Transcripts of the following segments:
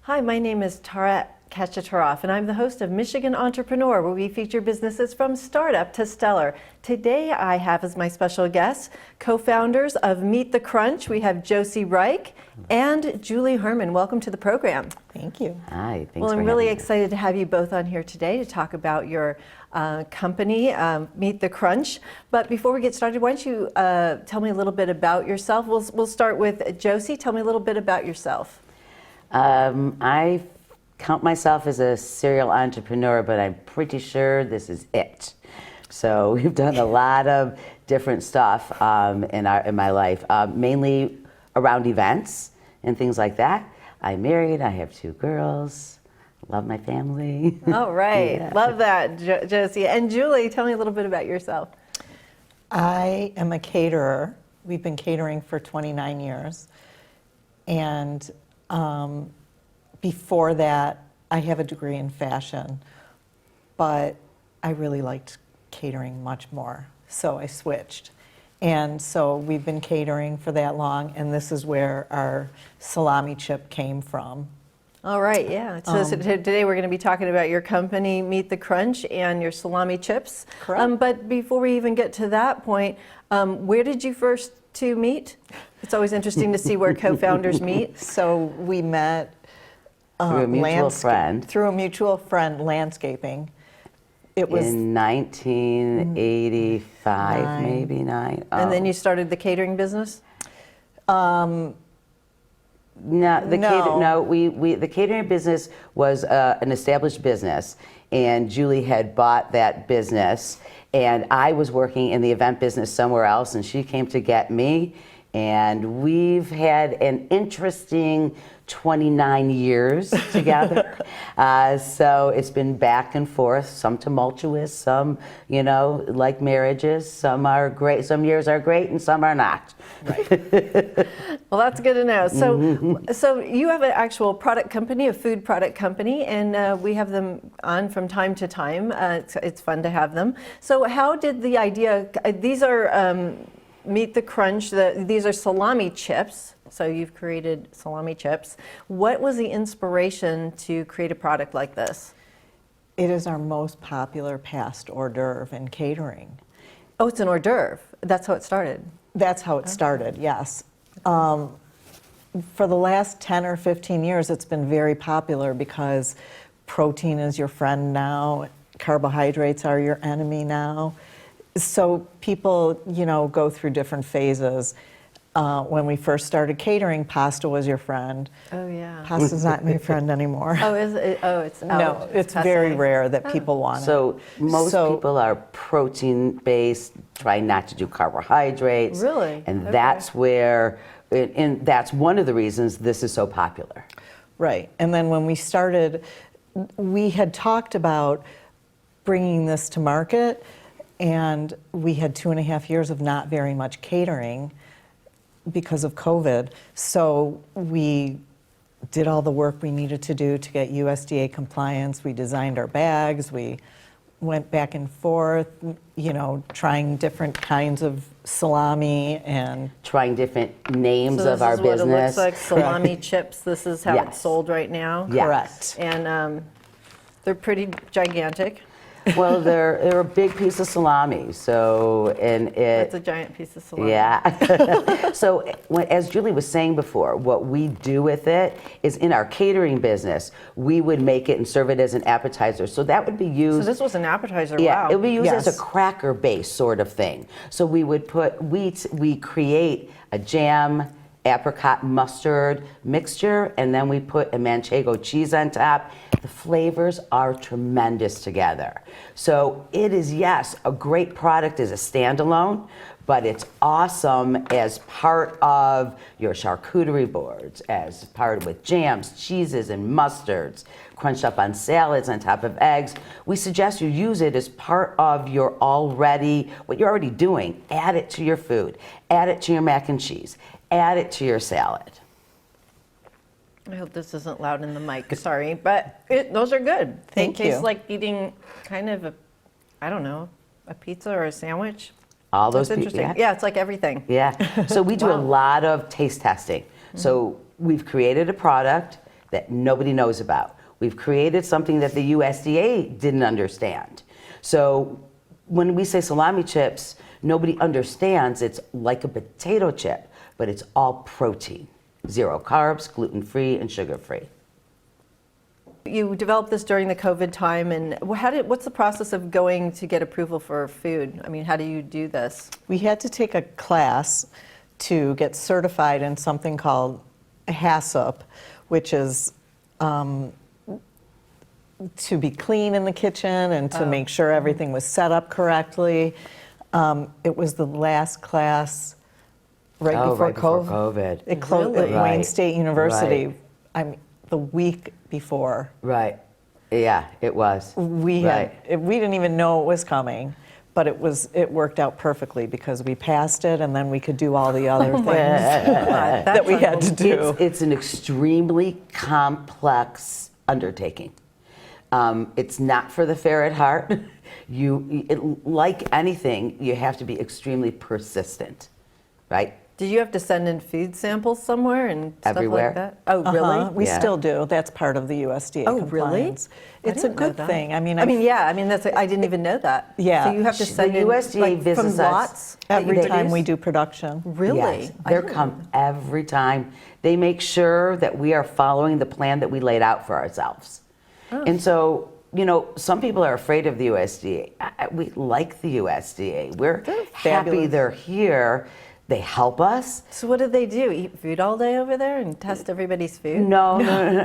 Hi, my name is Tara Kachataroff, and I'm the host of Michigan Entrepreneur, where we feature businesses from startup to stellar. Today, I have as my special guests co-founders of Meet the Crunch. We have Josie Reich and Julie Herman. Welcome to the program. Thank you. Hi, thanks Well, for I'm really having me. excited to have you both on here today to talk about your company, Meet the Crunch. But before we get started, why don't you tell me a little bit about yourself? We'll start with Josie. Tell me a little bit about yourself. I count myself as a serial entrepreneur, but I'm pretty sure this is it. So we've done a lot of different stuff in my life, mainly around events and things like that. I'm married, I have 2 girls, love my family. All right, Yeah. love that, Josie. And Julie, tell me a little bit about yourself. I am a caterer. We've been catering for 29 years. And before that, I have a degree in fashion, but I really liked catering much more, so I switched. And so we've been catering for that long, and this is where our salami chip came from. All right, yeah. So today we're going to be talking about your company, Meet the Crunch, and your salami chips. Correct. But before we even get to that point, where did you first two meet? It's always interesting to see where co-founders meet. So we met Through a mutual friend. Through a mutual friend, landscaping. It was In 1985, maybe 9. And then you started the catering business? No, the No. the catering business was an established business, and Julie had bought that business, and I was working in the event business somewhere else, and she came to get me, and we've had an interesting 29 years together. So it's been back and forth, some tumultuous, some, like marriages. Some are great, some years are great, and some are not. Well, that's good to know. So you have an actual product company, a food product company, and we have them on from time to time. It's fun to have them. So how did the idea, these are Meet the Crunch, these are salami chips. So you've created salami chips. What was the inspiration to create a product like this? It is our most popular past hors d'oeuvre in catering. Oh, it's an hors d'oeuvre. That's how it started. That's how it started, yes. For the last 10 or 15 years, it's been very popular because protein is your friend now, carbohydrates are your enemy now. So people, go through different phases. When we first started catering, pasta was your friend. Oh, yeah. Pasta's not my friend anymore. Oh, is it? Oh, it's out. No, it's very rare that people want it. So most people are protein-based, try not to do carbohydrates. Really? And Okay. that's where, and that's one of the reasons this is so popular. Right. And then when we started, we had talked about bringing this to market, and we had 2.5 years of not very much catering because of COVID. So we did all the work we needed to do to get USDA compliance. We designed our bags. We went back and forth, trying different kinds of salami and Trying different names So of this our is what business. it looks like, salami chips. This is how it's Yes. sold right now. Yeah. correct. And they're pretty gigantic. Well, they're a big piece of salami, so, and It's a it, giant piece of salami. yeah. So, as Julie was saying before, what we do with it is in our catering business, we would make it and serve it as an appetizer. So that would be So used. this was an appetizer. Yeah, Wow. it would be used as Yes. a cracker base sort of thing. So we would put wheat, we create a jam, apricot mustard mixture, and then we put a manchego cheese on top. The flavors are tremendous together. So it is, yes, a great product as a standalone, but it's awesome as part of your charcuterie boards, as part with jams, cheeses, and mustards, crunched up on salads on top of eggs. We suggest you use it as part of what you're already doing. Add it to your food, add it to your mac and cheese, add it to your salad. I hope this isn't loud in the mic. Sorry, but those are good. Thank They taste you. like eating kind of a pizza or a sandwich. All those That's people, interesting. Yeah, it's like everything. Yeah. So we do a Wow. lot of taste testing. So we've created a product, that nobody knows about. We've created something that the USDA didn't understand. So when we say salami chips, nobody understands it's like a potato chip, but it's all protein. 0 carbs, gluten-free, and sugar-free. You developed this during the COVID time, and what's the process of going to get approval for food? I mean, how do you do this? We had to take a class to get certified in something called HACCP, which is to be clean in the kitchen and to make sure everything was set up correctly. It was the last class right before COVID. It closed Really? at Wayne Right. State University. Right. I mean, the week before. Right. Yeah, it was. We didn't even know it was coming, but it worked out perfectly because we passed it, and then we could do all the other things that we had to do. It's an extremely complex undertaking. It's not for the fair at heart. Like anything, you have to be extremely persistent, right? Did you have to send in food samples somewhere and stuff Everywhere. like that? Oh, really? We Yeah. still do. That's part of the USDA Oh, really? compliance. It's a didn't know good that. thing. I mean, I mean, that's. I didn't even know that. Yeah. So you have to The send in USDA like, visits from us lots that you every time produce? we do production. Really? Yes, I they didn't know come every time. They make sure that we are following the plan that we laid out for ourselves. Oh. And so, some people are afraid of the USDA. We like the USDA. We're happy fabulous. they're here. They help us. So what do they do? Eat food all day over there and test everybody's food? No.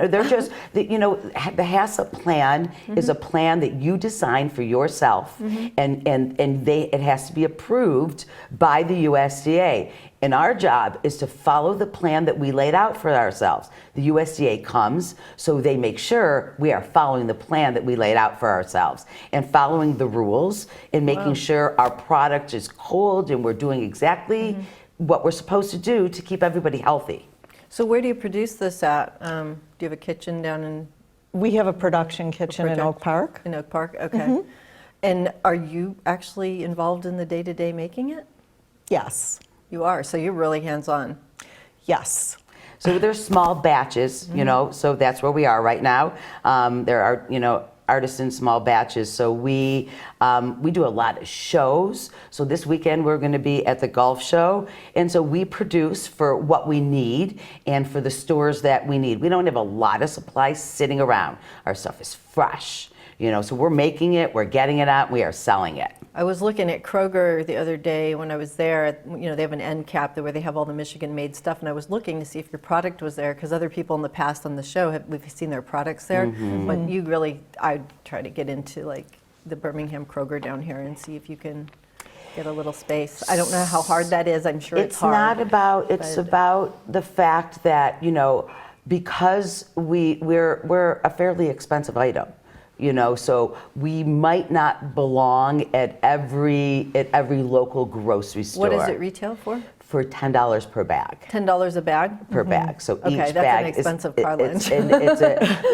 They're just, the HACCP plan is a plan that you design for yourself, and it has to be approved by the USDA. And our job is to follow the plan that we laid out for ourselves. The USDA comes, so they make sure we are following the plan that we laid out for ourselves and following the rules and making sure our product is cold and we're doing exactly what we're supposed to do to keep everybody healthy. So where do you produce this at? Do you have a kitchen down in We have a production kitchen in project? Oak Park. In Oak Park? Okay. And are you actually involved in the day-to-day making it? Yes. You are, so you're really hands-on. Yes. So there's small batches, so that's where we are right now. There are, artisan small batches. So we do a lot of shows. So this weekend we're going to be at the golf show. And so we produce for what we need and for the stores that we need. We don't have a lot of supplies sitting around. Our stuff is fresh, so we're making it, we're getting it out, we are selling it. I was looking at Kroger the other day when I was there. They have an end cap where they have all the Michigan-made stuff, and I was looking to see if your product was there because other people in the past on the show we've seen their products there. But you really, I'd try to get into like the Birmingham Kroger down here and see if you can get a little space. I don't know how hard that is. I'm sure it's hard. Not about. It's but- about the fact that because we're a fairly expensive item. So we might not belong at every local grocery store. What does it retail for? For $10 per bag. $10 a bag? Per bag. So Okay, each that's bag an expensive is car lunch.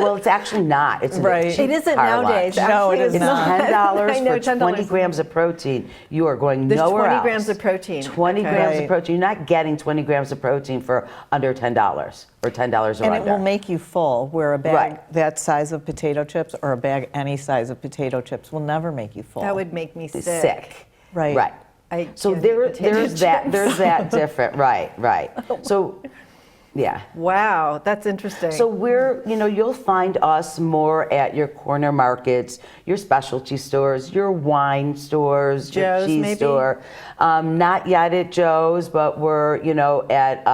well, it's actually not. It's Right. a cheap It isn't car nowadays. lunch. No, it Actually, is It's not. $10 I know, for 20 $10. grams of protein. You are going There's nowhere 20 else. grams of protein. 20 Okay. grams Right. of protein. You're not getting 20 grams of protein for under $10 or $10 or And under. it will make you full, where a bag Right. that size of potato chips or a bag any size of potato chips will never make you full. That would make me sick. sick. Right. Right. I So can't eat potato there's that chips. there's that different. Right. So yeah. Wow, that's interesting. So you'll find us more at your corner markets, your specialty stores, your wine stores, your Joe's, cheese maybe? store. Not yet at Joe's, but we're at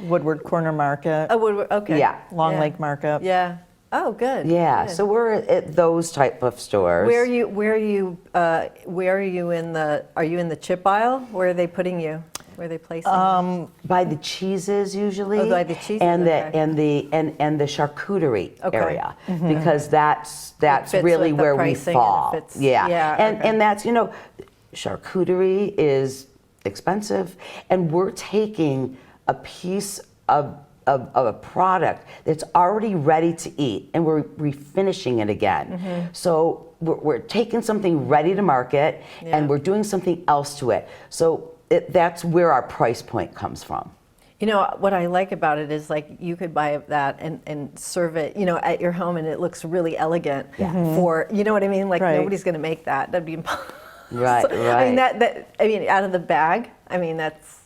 Woodward Corner Market, okay. Yeah. Long Yeah. Lake Market. Yeah. Oh, good. yeah. Good. So we're at those type of stores. Where are you in the? Are you in the chip aisle? Where are they putting you? Where are they placing you? By the cheeses usually. Oh, by the cheeses, and okay. the charcuterie Okay. area because that's fits really with the where we pricing and it fall. fits- Yeah. yeah, okay. And that's charcuterie is expensive, and we're taking a piece of a product that's already ready to eat and we're refinishing it again. Mm-hmm. So we're taking something ready to market Yeah. and we're doing something else to it. So that's where our price point comes from. You know, what I like about it is like you could buy that and serve it, you know, at your home and it looks really elegant for, you know what I mean? Like Right. nobody's going to make that. That'd be impossible. Right, I mean, right. I mean, out of the bag, I mean, that's,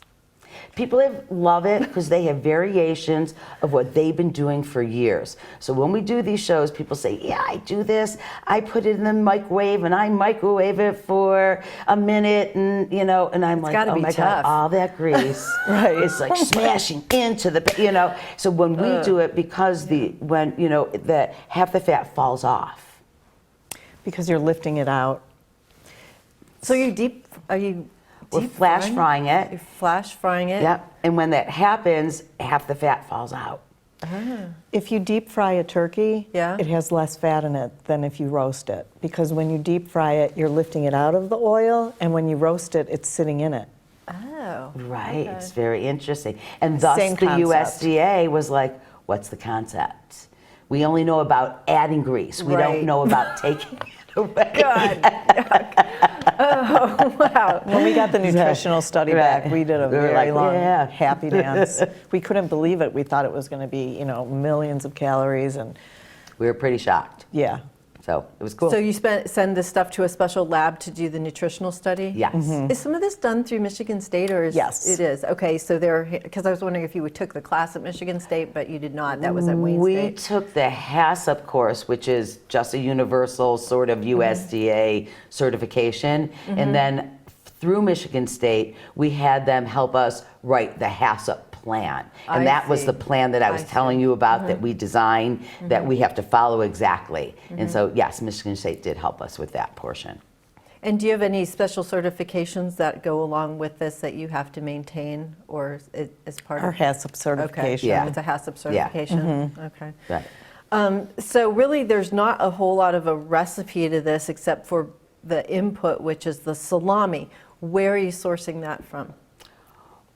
People love it because they have variations of what they've been doing for years. So when we do these shows, people say, yeah, I do this. I put it in the microwave and I microwave it for a minute and, you know, and I'm like, gotta oh be my tough. God, all that grease is like smashing into the, you know. So when we do it, because when, you know, half the fat falls off. Because you're lifting it out. so are you We're deep flash frying it. You're flash frying it? Yep. And when that happens, half the fat falls out. If you deep fry a turkey, Yeah. it has less fat in it than if you roast it. Because when you deep fry it, you're lifting it out of the oil, and when you roast it, it's sitting in it. Oh. Right, okay. it's very interesting. And thus Same the concept. USDA was like, what's the concept? We only know about adding grease. We Right. don't know about taking it away. God. Oh, wow. When we got the nutritional study back, Right. we did a We were very like, long yeah. happy dance. We couldn't believe it. We thought it was going to be, you know, millions of calories, and We were pretty shocked. yeah. So it was cool. So you send this stuff to a special lab to do the nutritional study? Yes. Is some of this done through Michigan State or is Yes. it is? Okay, so because I was wondering if you took the class at Michigan State, but you did not. That was at Wayne We State. took the HACCP course, which is just a universal sort of USDA certification. And then through Michigan State, we had them help us write the HACCP plan. And I that was see. the plan that I was I see. telling you about that we designed, that we have to follow exactly. And so, yes, Michigan State did help us with that portion. And do you have any special certifications that go along with this that you have to maintain or as part Our of? HACCP certification. Yeah. It's a HACCP Yeah. certification? Okay. Right. So really, there's not a whole lot of a recipe to this except for the input, which is the salami. Where are you sourcing that from?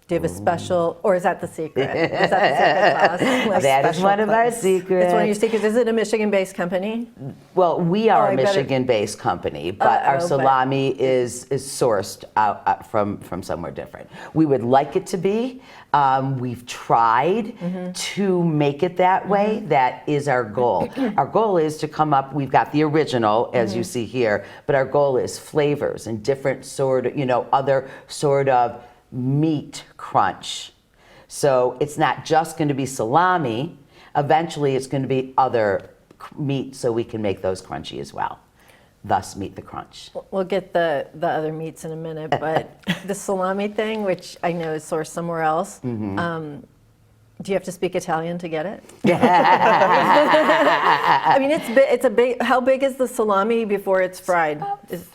Do you have a special, or is that the secret? Is that the secret sauce? That is special one of our place. secrets. It's one of your secrets. Is it a Michigan-based company? Well, we are I a bet it- Michigan-based company, but our but- salami is sourced out from somewhere different. We would like it to be. We've tried to make it that way. That is our goal. Our goal is to come up. We've got the original, as you see here, but our goal is flavors and different sort of, other sort of meat crunch. So it's not just going to be salami. Eventually, it's going to be other meat, so we can make those crunchy as well. Thus, meat the crunch. We'll get the other meats in a minute, but the salami thing, which I know is sourced somewhere else, do you have to speak Italian to get it? I mean, it's a big. How big is the salami before it's fried? It's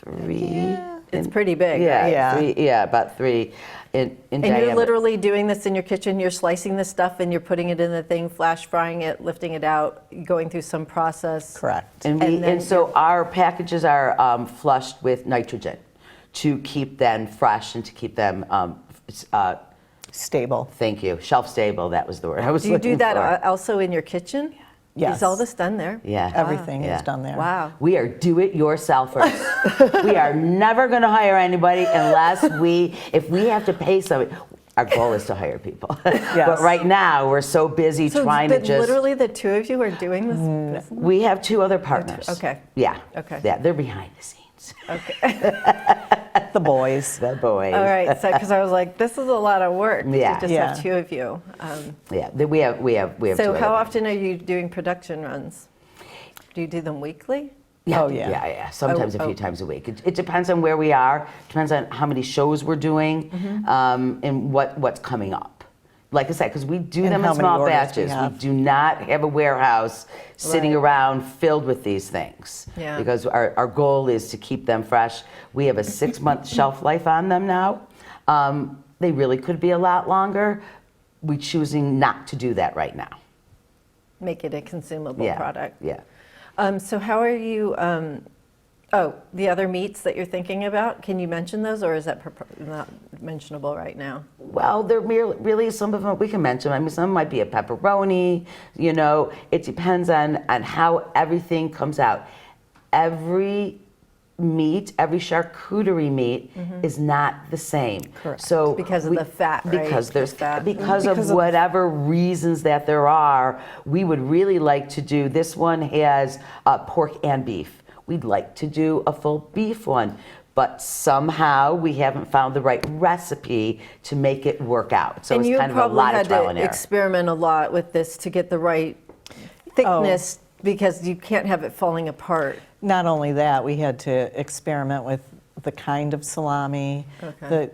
pretty big. right? Yeah. About 3 in And diameter. you're literally doing this in your kitchen. You're slicing the stuff and you're putting it in the thing, flash frying it, lifting it out, going through some process. Correct. And, And then so our packages are flushed with nitrogen to keep them fresh and to keep them, Stable. thank you, shelf stable. That was the word I was Do you do looking that for. also in your kitchen? Yes. Is all this done there? Yeah. Everything Yeah. is done there. Wow. We are do-it-yourselfers. We are never going to hire anybody unless if we have to pay somebody. Our goal is to hire people. But right now, we're so busy So trying to but just. literally the two of you are doing this business? We have 2 other partners. Okay. Yeah. Okay. Yeah, they're behind the scenes. Okay. The boys. The boys. All right. So, because I was like, this is a lot of work Yeah. to just Yeah. have two of you. Yeah, we have 2 So, other how partners. often are you doing production runs? Do you do them weekly? Yeah, Oh, yeah. yeah. Sometimes a Oh, few oh. times a week. It depends on where we are. Depends on how many shows we're doing, and what's coming up. Like I said, because we do And them how in many small orders we batches. We have. do not have a warehouse sitting Right. around filled with these things. Yeah. Because our goal is to keep them fresh. We have a 6-month shelf life on them now. They really could be a lot longer. We're choosing not to do that right now. Make it a consumable Yeah. product. Yeah. So, how are you? The other meats that you're thinking about, can you mention those, or is that not mentionable right now? Well, they're really some of them we can mention. I mean, some might be a pepperoni. It depends on how everything comes out. Every meat, every charcuterie meat is not the same. Correct. So Because of the fat, right? Because there's The fat. because Because of of- whatever reasons that there are, we would really like to do. This one has pork and beef. We'd like to do a full beef one, but somehow we haven't found the right recipe to make it work out. So And it's you kind of a probably lot of had trial to and error. experiment a lot with this to get the right thickness because you can't have it falling apart. Not only that, we had to experiment with the kind of salami, Okay.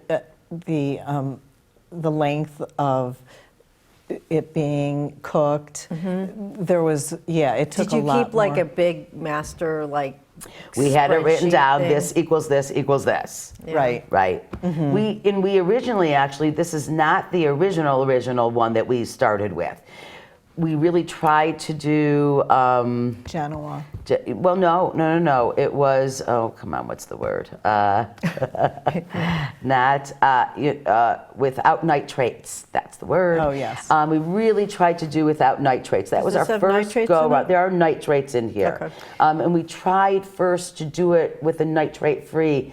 the length of it being cooked. There was, it took Did a you lot keep like more. a big master We had it written spreadsheet down. thing? This equals this equals this. Yeah. Right. Right. We originally actually, this is not the original one that we started with. We really tried to do. Genoa. Well, no. It was, oh, come on, what's the word? Without nitrates. That's the word. Oh, yes. We really tried to do without nitrates. That was this our have first nitrates go in around. it? There are nitrates in here. Okay. And we tried first to do it with a nitrate free.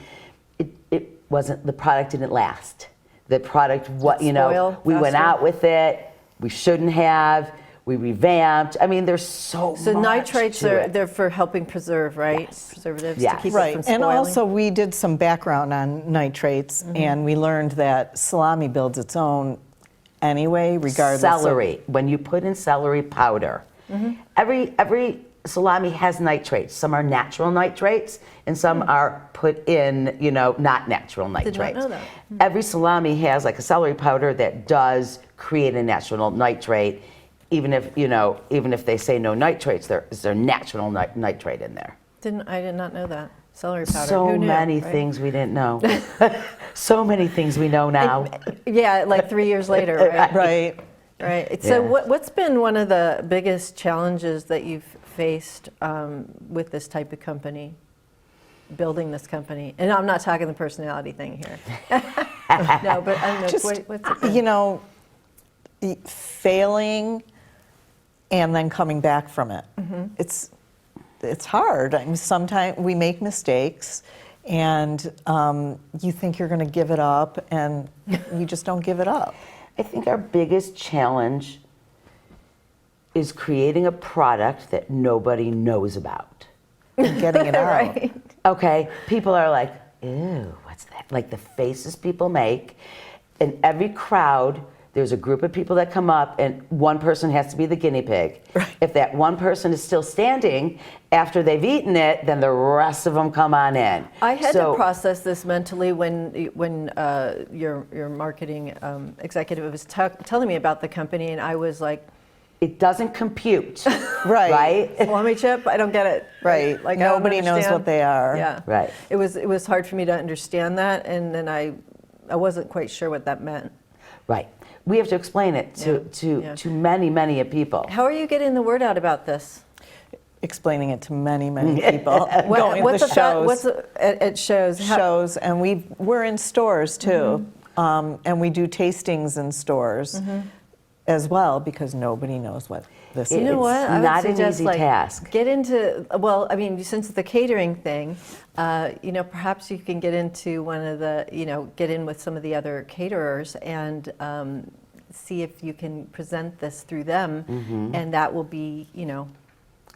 It wasn't, the product didn't last. The product, Spoil we went faster? out with it. We shouldn't have. We revamped. I mean, there's so So much nitrates to it. they're for helping preserve, right? Yes. Preservatives Yes. to keep it Right, from and spoiling. also we did some background on nitrates, and we learned that salami builds its own anyway, regardless Celery. When you put in celery powder, every salami has nitrates. Some are natural nitrates, and some are put in, not natural nitrates. know that. Every salami has like a celery powder that does create a natural nitrate. Even if they say no nitrates, there's a natural nitrate in there. I did not know that. Celery powder. So Who knew, many right? things we didn't know. So many things we know now. Yeah, like 3 years later, right? of, right? Right. So Yeah. what's been one of the biggest challenges that you've faced with this type of company, building this company? And I'm not talking the personality thing here. No, but I don't know. Just, What's it been? Failing and then coming back from it. It's hard. I mean, sometimes we make mistakes, and you think you're going to give it up, and you just don't give it up. I think our biggest challenge is creating a product that nobody knows about. Getting it out. Right. Okay, people are like, ew, what's that? Like the faces people make. In every crowd, there's a group of people that come up, and one person has to be the guinea pig. Right. If that one person is still standing after they've eaten it, then the rest of them come on in. I had So- to process this mentally when your marketing executive was telling me about the company, and I was like, It doesn't compute, Right. right? salami chip? I don't get it. Right. Like, I don't Nobody knows understand. what they are. Yeah. Right. It was hard for me to understand that, and then I wasn't quite sure what that meant. Right. We have to explain it Yeah. to many people. How are you getting the word out about this? Explaining it to many people. Going What's to the shows. What's it shows? Shows, and we're in stores too, and we do tastings in stores as well, because nobody knows what this You You know It's what? I would not an suggest, easy task. Get into, well, I mean, since the catering thing, perhaps you can get into one of the, get in with some of the other caterers and see if you can present this through them, and that will be, Have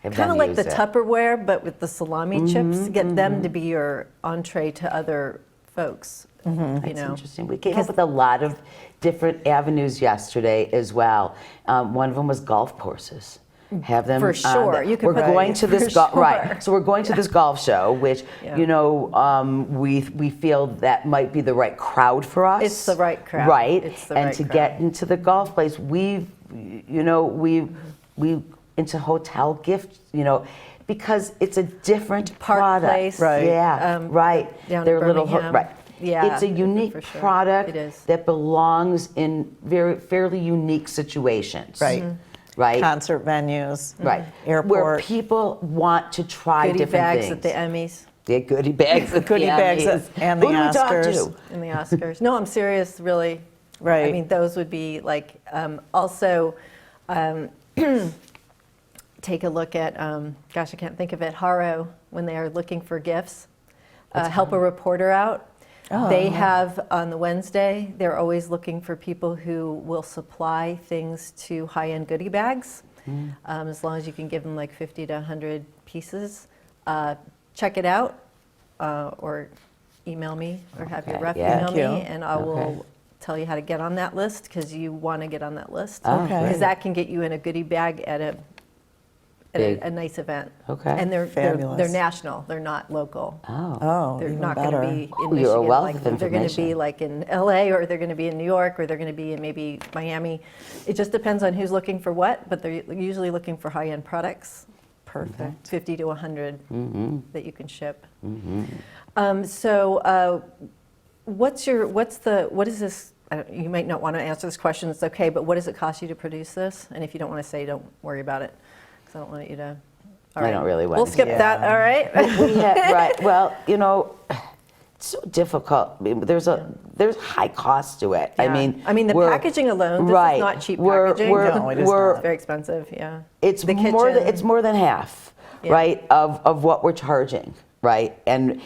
kind of them like use the it. Tupperware, but with the salami chips. Get them to be your entree to other folks. That's interesting. We came up with a lot of different avenues yesterday as well. One of them was golf courses. Have them For on sure. the- You could we're put- going to this for right. sure. So we're going to this golf show, which Yeah. we feel that might be the right crowd for us. It's the right crowd. Right. It's the and right to crowd. get into the golf place, we into hotel gift, because it's a different Park product. Place. Right. Yeah. Right. down in They're little Birmingham. right. Yeah, It's a unique for sure. product It is. that belongs in fairly unique situations. Right. Right. concert venues, Right. Where airport. people want to try Goodie different bags things. at the Emmys Yeah, goodie bags. At Goodie the bags Emmys. and the Who do we talk Oscars. to? and the Oscars. No, I'm serious, really. I Right. mean, those would be like, also, take a look at, gosh, I can't think of it, Haro, when they are looking for gifts. help a reporter out. They have, on the Wednesday, they're always looking for people who will supply things to high-end goodie bags, as long as you can give them like 50 to 100 pieces. Check it out, or email me, or have your Okay, rep yeah. email Thank you. me, and I will Okay. tell you how to get on that list, because you want to get on that list. Okay. Because that can get you in a goodie bag at Big. a nice event. Okay. And they're Fabulous. national, they're not local. Oh, They're even not going to better. be in Oh, Michigan. you're a wealth like, of they're going to be information. like in LA, or they're going to be in New York, or they're going to be in maybe Miami. It just depends on who's looking for what, but they're usually looking for high-end products, Perfect. 50 to 100 that you can ship. What is this? You might not want to answer this question. It's okay, but what does it cost you to produce this? And if you don't want to say, don't worry about it, because I don't want you to. All I don't really want We'll to. skip that. Yeah. All right. Right. Well, it's so difficult. I mean, there's high cost to it. Yeah. I mean, the we're- packaging alone. This right. is not cheap We're- packaging. we're- No, it is we're- It's very expensive. Yeah. It's The more than kitchen. it's more than half, Yeah. right, of what we're charging, right? And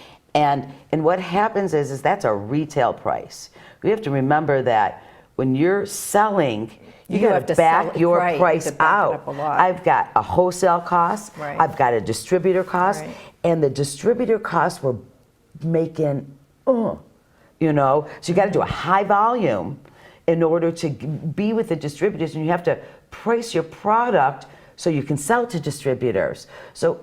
what happens is that's a retail price. We have to remember that when you're selling, you You got have to to sell back it, your right, you price have to back it out. up a lot. I've got a wholesale cost, Right. I've got a distributor cost, Right. and the distributor costs we're making, so you got to do a high volume in order to be with the distributors, and you have to price your product so you can sell to distributors. So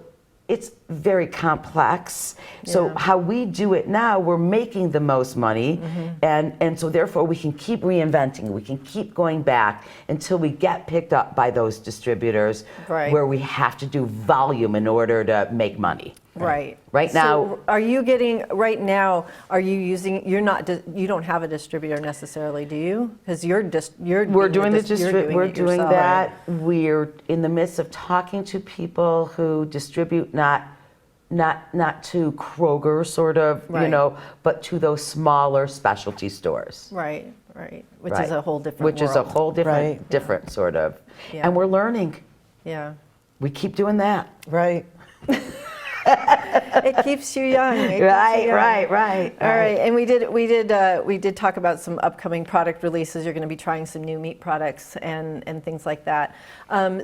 it's very complex. So Yeah. how we do it now, we're making the most money, and so therefore we can keep reinventing. We can keep going back until we get picked up by those distributors, Right. where we have to do volume in order to make money. Right. Right So now- are you getting, right now, are you using, you don't have a distributor necessarily, do you? Because you're We're doing it yourself. that. We're in the midst of talking to people who distribute not to Kroger sort of, Right. but to those smaller specialty stores. Right, right, which Right. is a whole different Which is a world. whole different Right. different sort of. Yeah. And we're learning. Yeah. We keep doing that. Right. It keeps you young. It keeps you Right, young. right. All right, and we did talk about some upcoming product releases. You're going to be trying some new meat products and things like that. What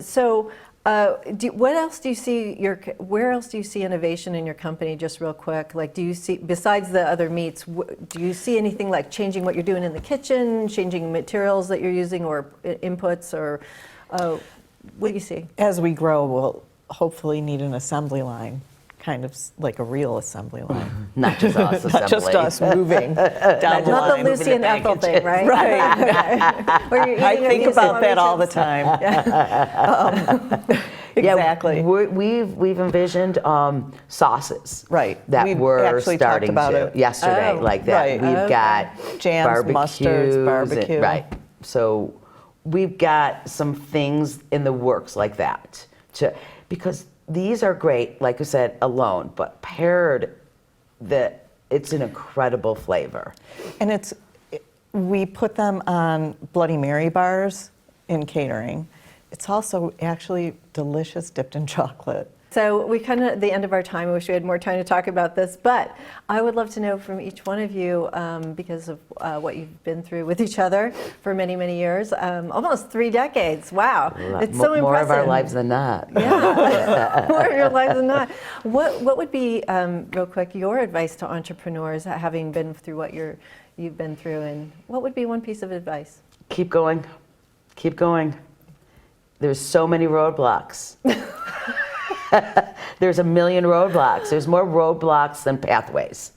else do you see? Where else do you see innovation in your company? Just real quick, like, do you see, besides the other meats, do you see anything like changing what you're doing in the kitchen, changing materials that you're using, or inputs, or what do you see? As we grow, we'll hopefully need an assembly line, kind of like a real assembly line. Not just us Not just assembly. us moving down the Not the line. Lucy and Ethel thing, right? Right. Where you're I eating a think piece about of that all the sandwiches. time. Exactly. Yeah, we've envisioned sauces. Right. That We've we're actually talked starting about to it. yesterday, Oh, like that. right. We've Okay. got Jams, mustards, barbecues and- barbecue. right. So we've got some things in the works like that because these are great, like I said, alone, but paired, it's an incredible flavor. And we put them on Bloody Mary bars in catering. It's also actually delicious dipped in chocolate. So we kind of at the end of our time. I wish we had more time to talk about this, but I would love to know from each one of you, because of what you've been through with each other for many, many years, almost 3 decades. Wow, it's so impressive. More of our lives than not. Yeah, more of your lives than not. What would be, real quick, your advice to entrepreneurs, having been through what you've been through, and what would be one piece of advice? Keep going. Keep going. There's so many roadblocks. There's a million roadblocks. There's more roadblocks than pathways.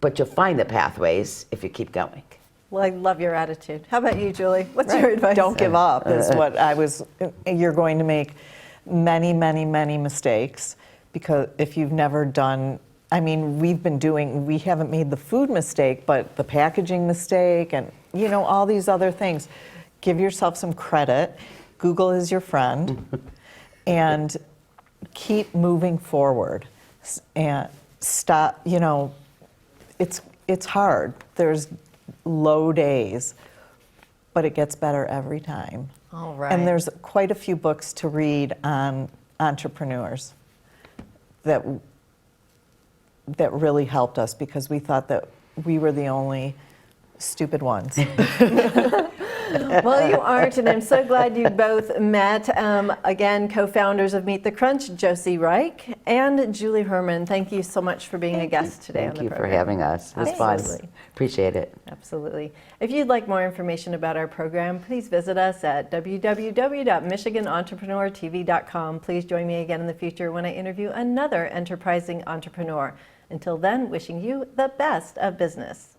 But you'll find the pathways if you keep going. Well, I love your attitude. How about you, Julie? What's your advice? Don't give up is what you're going to make many, many, many mistakes, because if you've never done, we haven't made the food mistake, but the packaging mistake and, all these other things. Give yourself some credit. Google is your friend. And keep moving forward. And stop, it's hard. There's low days, but it gets better every time. All right. And there's quite a few books to read on entrepreneurs that that really helped us because we thought that we were the only stupid ones. Well, you aren't, and I'm so glad you both met. Again, co-founders of Meet the Crunch, Josie Reich and Julie Herman. Thank you so much for being a guest today on Thank the you for program. having us. It was fun. Absolutely. Appreciate it. Absolutely. If you'd like more information about our program, please visit us at www.michiganentrepreneurtv.com. Please join me again in the future when I interview another enterprising entrepreneur. Until then, wishing you the best of business.